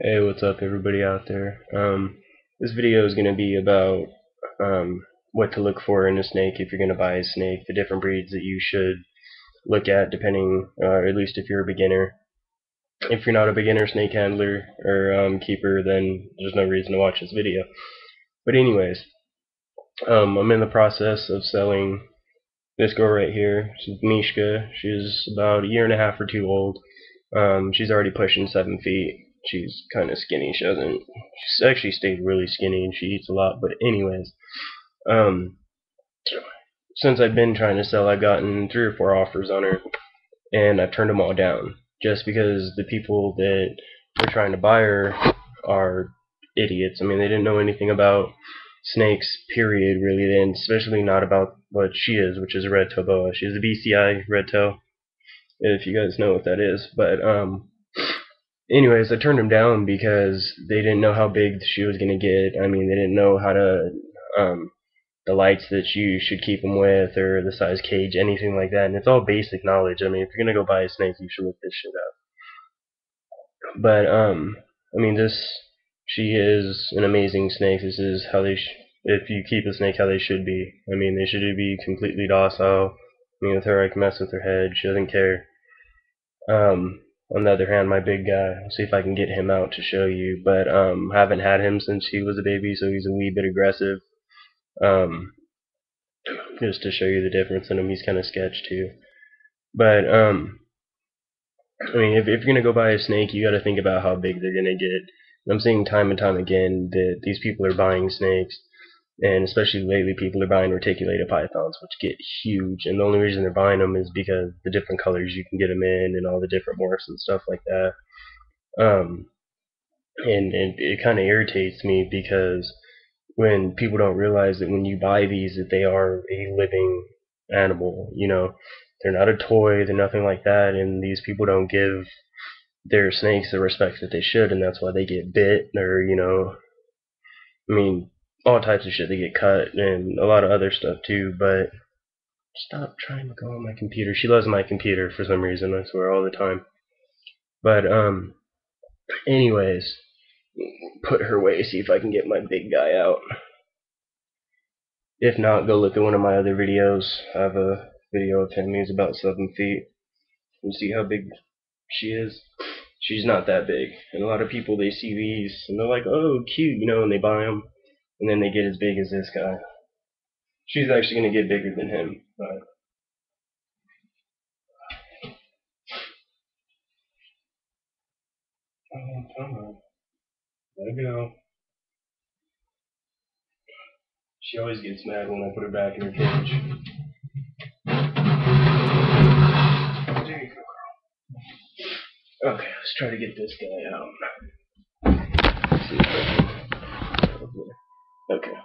Hey, what's up everybody out there? This video is going to be about what to look for in a snake if you're going to buy a snake, the different breeds that you should look at depending, at least if you're a beginner. If you're not a beginner snake handler or keeper, then there's no reason to watch this video. But anyways, I'm in the process of selling this girl right here. She's Mishka. She's about a year and a half or two old. She's already pushing 7 feet. She's kind of skinny. She's actually stayed really skinny and she eats a lot. But anyways, um, since I've been trying to sell, I've gotten 3 or 4 offers on her, and I've turned them all down just because the people that were trying to buy her are idiots. I mean, they didn't know anything about snakes, period, really, and especially not about what she is, which is a red-tailed boa. She's a BCI red-tail, if you guys know what that is. But anyways, I turned them down because they didn't know how big she was gonna get. I mean, they didn't know how to the lights that you should keep them with, or the size cage, anything like that. And it's all basic knowledge. I mean, if you're gonna go buy a snake, you should look this shit up. But I mean, she is an amazing snake. This is how if you keep a snake how they should be. I mean, they should be completely docile. I mean, with her, I can mess with her head. She doesn't care. On the other hand, my big guy, I'll see if I can get him out to show you, but haven't had him since he was a baby, so he's a wee bit aggressive. Um, just to show you the difference in him, he's kind of sketch too. But I mean, if you're gonna go buy a snake, you got to think about how big they're gonna get. And I'm seeing time and time again that these people are buying snakes, and especially lately, people are buying reticulated pythons, which get huge. And the only reason they're buying them is because the different colors you can get them in, and all the different morphs and stuff like that. Um, and it kind of irritates me because when people don't realize that when you buy these that they are a living animal, they're not a toy, they're nothing like that, and these people don't give their snakes the respect that they should, and that's why they get bit, or I mean, all types of shit. They get cut and a lot of other stuff too. But stop trying to go on my computer. She loves my computer for some reason, I swear, all the time. But anyways, put her away, see if I can get my big guy out. If not, go look at one of my other videos. I have a video of him. He's about 7 feet. You see how big she is? She's not that big. And a lot of people, they see these and they're like, oh, cute, and they buy them. And then they get as big as this guy. She's actually going to get bigger than him. But come on. Let her go. She always gets mad when I put her back in her cage. There you go. Okay, let's try to get this guy out. Okay.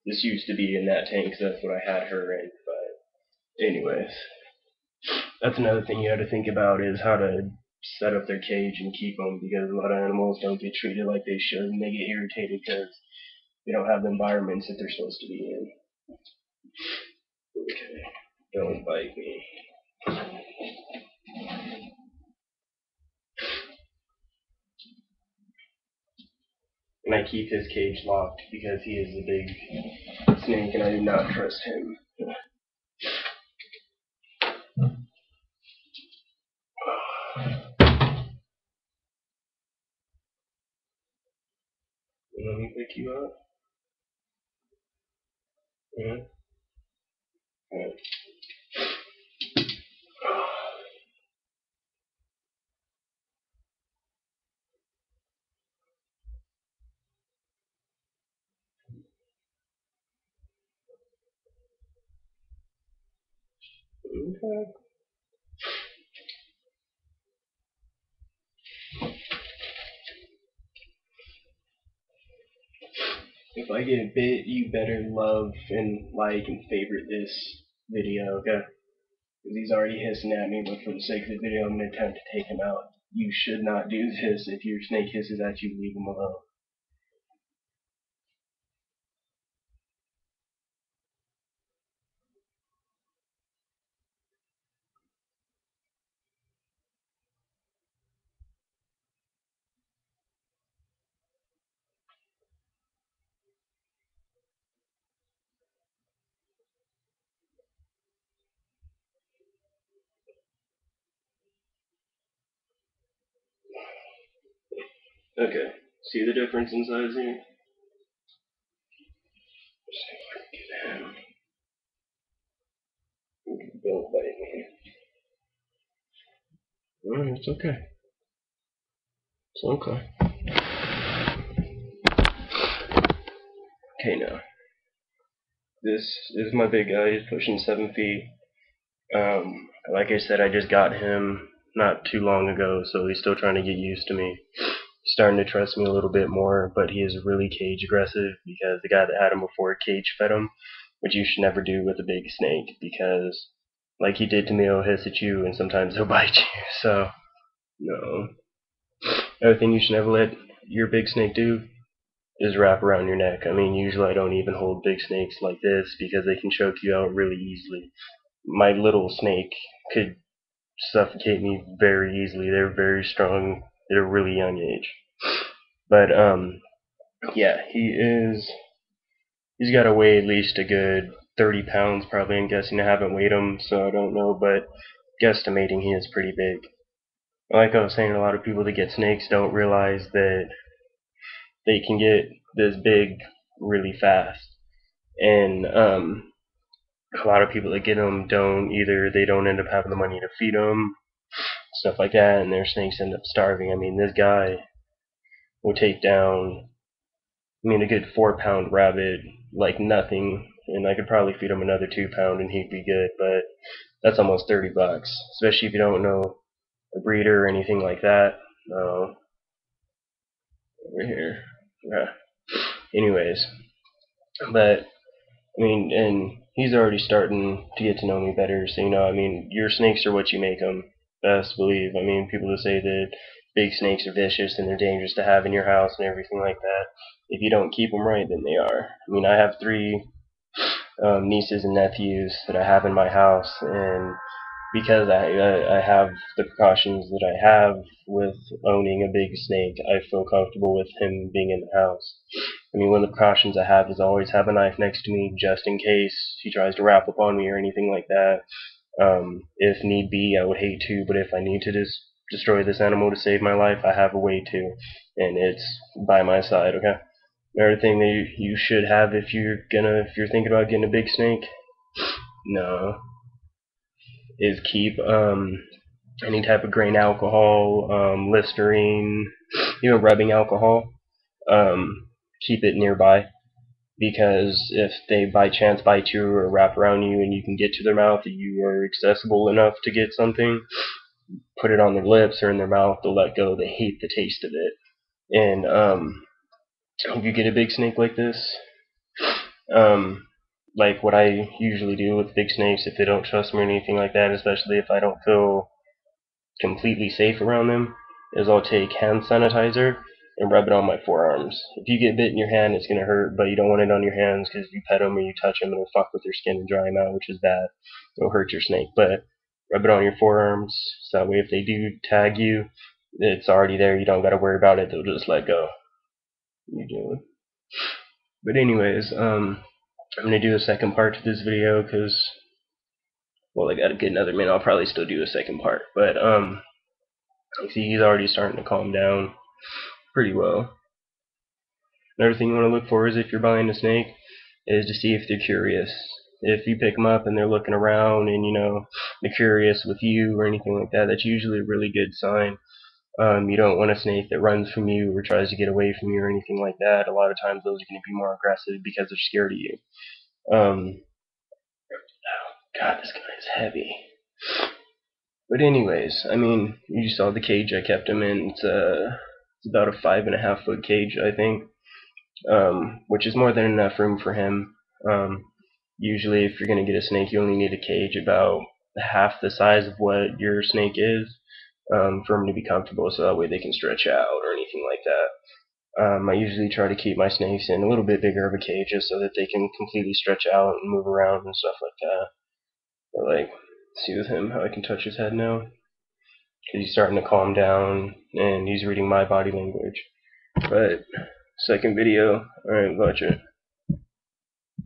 This used to be in that tank, because that's what I had her in. But anyways, that's another thing you have to think about is how to set up their cage and keep them, because a lot of animals don't get treated like they should, and they get irritated because they don't have the environments that they're supposed to be in. Okay, don't bite me. And I keep his cage locked because he is a big snake and I do not trust him. Let me pick you up. Yeah. Right. Okay. If I get bit, you better love and like and favorite this video, okay? Because he's already hissing at me, but for the sake of the video, I'm going to attempt to take him out. You should not do this. If your snake hisses at you, leave him alone. Okay, see the difference in size here? Let's see if I can get him. Don't bite me. It's okay. It's okay. Okay, now. This is my big guy. He's pushing 7 feet. Like I said, I just got him not too long ago, so he's still trying to get used to me. He's starting to trust me a little bit more, but he is really cage aggressive because the guy that had him before cage fed him, which you should never do with a big snake because, like he did to me, he'll hiss at you and sometimes he'll bite you. So, no. Another thing you should never let your big snake do is wrap around your neck. I mean, usually I don't even hold big snakes like this because they can choke you out really easily. My little snake could suffocate me very easily. They're very strong at a really young age. But yeah, he's got to weigh at least a good 30 pounds probably. I'm guessing. I haven't weighed him, so I don't know, but guesstimating he is pretty big. Like I was saying, a lot of people that get snakes don't realize that they can get this big really fast. And a lot of people that get them they don't end up having the money to feed them, stuff like that, and their snakes end up starving. I mean, this guy will take down, a good 4 pound rabbit like nothing, and I could probably feed him another 2 pound and he'd be good, but that's almost $30, especially if you don't know a breeder or anything like that. Over here. Yeah. Anyways, but and he's already starting to get to know me better. So, your snakes are what you make them. Best believe. People that say that big snakes are vicious and they're dangerous to have in your house and everything like that. If you don't keep them right, then they are. I have 3 nieces and nephews that I have in my house, and because I have the precautions that I have with owning a big snake, I feel comfortable with him being in the house. One of the precautions I have is always have a knife next to me just in case he tries to wrap up on me or anything like that. If need be, I would hate to, but if I need to destroy this animal to save my life, I have a way to, and it's by my side. Okay. Another thing that you should have if you're thinking about getting a big snake, no, is keep any type of grain alcohol, Listerine, rubbing alcohol. Keep it nearby, because if they by chance bite you or wrap around you and you can get to their mouth, you are accessible enough to get something, put it on their lips or in their mouth, they'll let go. They hate the taste of it. And if you get a big snake like this, like what I usually do with big snakes, if they don't trust me or anything like that, especially if I don't feel completely safe around them, is I'll take hand sanitizer and rub it on my forearms. If you get bit in your hand, it's going to hurt, but you don't want it on your hands because if you pet them or you touch them, it'll fuck with their skin and dry them out, which is bad. It'll hurt your snake. But rub it on your forearms, so that way if they do tag you, it's already there. You don't got to worry about it. They'll just let go. You do it. But anyways, I'm going to do a second part to this video because, well, I got to get another minute. I'll probably still do a second part. But, see, he's already starting to calm down pretty well. Another thing you want to look for is if you're buying a snake, is to see if they're curious. If you pick them up and they're looking around and, they're curious with you or anything like that, that's usually a really good sign. You don't want a snake that runs from you or tries to get away from you or anything like that. A lot of times those are going to be more aggressive because they're scared of you. Oh, God, this guy is heavy. But anyways, you saw the cage I kept him in. It's about a 5.5 foot cage, I think, which is more than enough room for him. Usually, if you're going to get a snake, you only need a cage about half the size of what your snake is, for them to be comfortable, so that way they can stretch out or anything like that. I usually try to keep my snakes in a little bit bigger of a cage just so that they can completely stretch out and move around and stuff like that. But like, see with him how I can touch his head now, because he's starting to calm down and he's reading my body language. But second video, alright, gotcha.